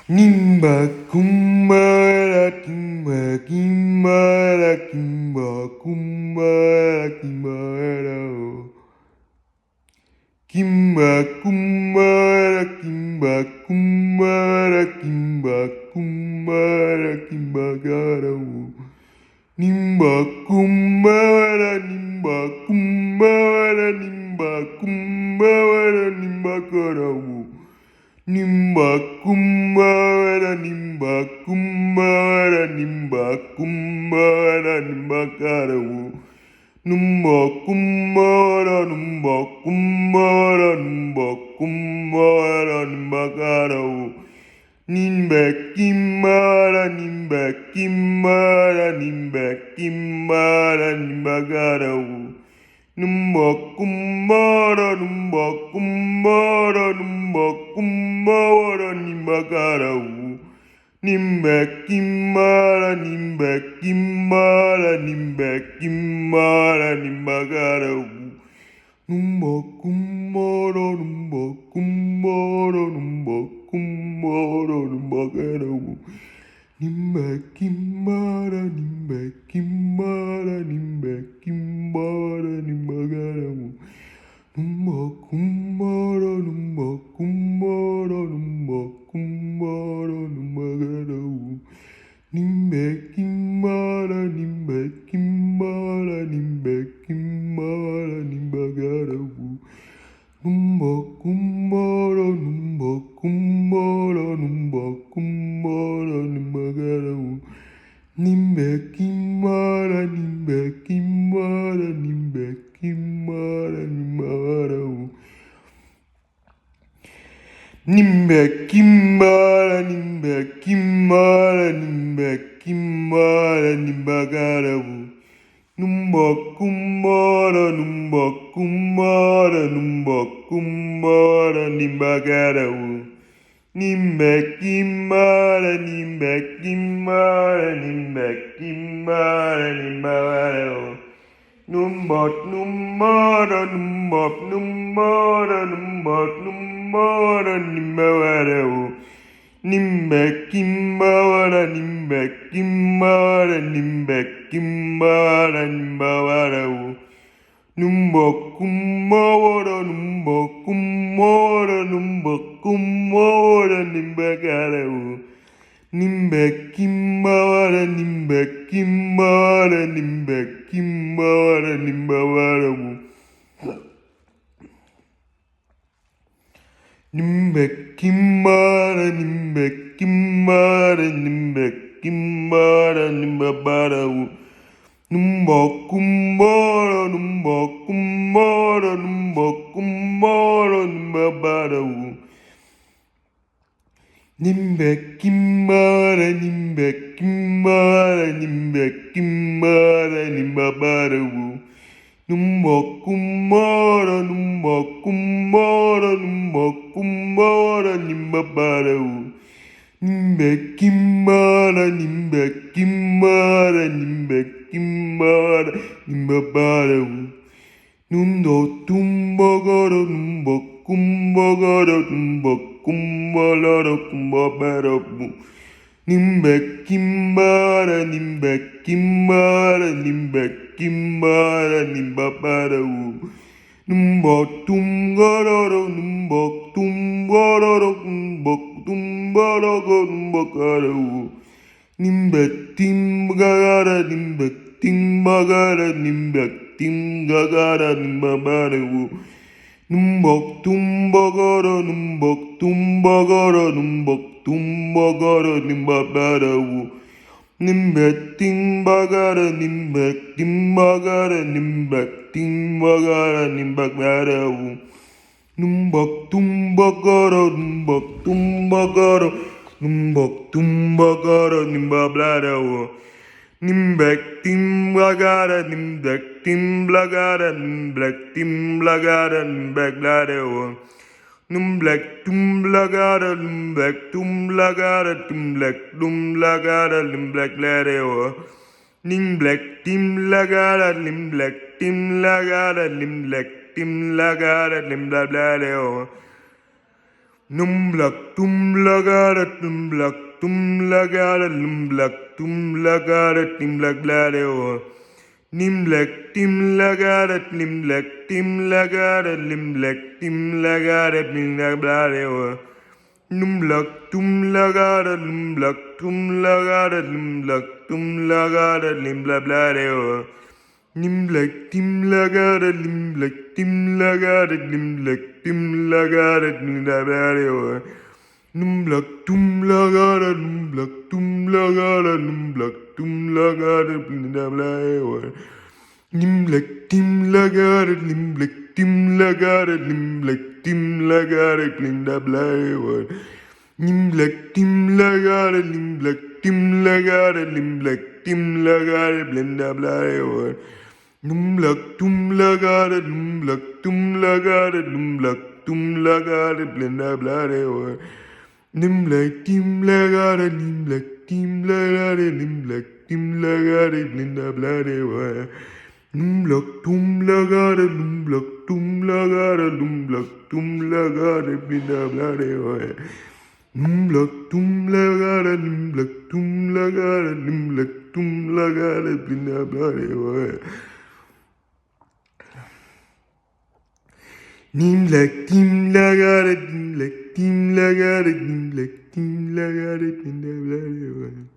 Nimba kumbara kimba kimbara kimba kumbara kimbara o. Kimba kumbara kimba kumbara kimba kumbara kimba gara o. Nimba kumbara nimba kumbara nimba kumbara nimba gara o. Nimba kumbara nimba kumbara nimba kumbara nimba karawu. Numba kumbara numba kumbara numba kumbara nimba karawu. Nimbe kimbara nimbe kimbara nimbe kimbara nimba karawu. Numba kumbara numba kumbara numba kumbara nimba karawu. Nimbe kimbara nimbe kimbara nimbe kimbara nimba karawu. Numba kumbara numba kumbara numba kumbara nimba karawu. Nimbe kimbara nimbe kimbara nimbe kimbara nimba karawu. Numba kumbara numba kumbara numba kumbara numba karawu. Nimbe kimbara nimbe kimbara nimbe kimbara nimba karawu. Numba kumbara numba kumbara numba kumbara nimba karawu. Nimbe kimbara nimbe kimbara nimbe kimbara nimba karawu. Nimbe kimbara nimbe kimbara nimbe kimbara nimba karawu. Numba kumbara numba kumbara numba kumbara nimba karawu. Nimbe kimbara nimbe kimbara nimbe kimbara nimba karawu. Numba numbara numba numbara numba numbara nimba karawu. Nimbe kimbara nimbe kimbara nimbe kimbara nimba karawu. Numba kumbara numba kumbara numba kumbara nimba karawu. Nimbe kimbara nimbe kimbara nimbe kimbara nimba karawu. Nimbe kimbara nimbe kimbara nimbe kimbara nimba karawu. Numba kumbara numba kumbara numba kumbara nimba karawu. Nimbe kimbara nimbe kimbara nimbe kimbara nimba karawu. Numba kumbara numba kumbara numba kumbara nimba karawu. Nimbe kimbara nimbe kimbara nimbe kimbara nimba karawu. Numba tumbagara numba kumbagara numba kumbagara kumba karawu. Nimbe kimbara nimbe kimbara nimbe kimbara nimba karawu. Numba tumgarara numba tumgarara numba tumgarara numba karawu. Nimbe timbagara nimbe timbagara nimbe timbagara nimba karawu. Numba tumbagara numba tumbagara numba tumbagara nimba karawu. Nimbe timbagara nimbe timbagara nimbe timbagara nimba karawu. Numba tumbagara numba tumbagara numba tumbagara nimba karawu. Nimbe timbagara nimbe timbagara nimbe timbagara nimba karawu. Numblek tumblagara lumblek tumblagara tumblek tumblagara lumblek lereo. Nimblek timlagara limblek timlagara limblek timlagara limblek lereo. Numblak tum lagada tum lagada lumblak tum lagada timblak bladeo. Nimblek tim lagada limblek tim lagada limblek tim lagada timblak bladeo. Numblak tum lagada lumblak tum lagada limblak tum lagada limblak bladeo. Nimblek tim lagada limblek tim lagada limblek tim lagada timblak bladeo. Numblak tum lagada lumblak tum lagada lumblak tum lagada timblak bladeo. Nimblek tim lagada limblek tim lagada limblek tim lagada timblak bladeo. Nimblek tim lagada limblek tim lagada limblek tim lagada timblak bladeo. Numblak tum lagada lumblak tum lagada lumblak tum lagada timblak bladeo. Nimblek tim lagada limblek tim lagada limblek tim lagada timblak bladeo. Numblak tum lagada lumblak tum lagada lumblak tum lagada timblak bladeo. Numblak tum lagada limblak tum lagada limblak tum lagada timblak bladeo. Nimblek tim lagada timblek tim lagada timblek tim lagada timblak bladeo.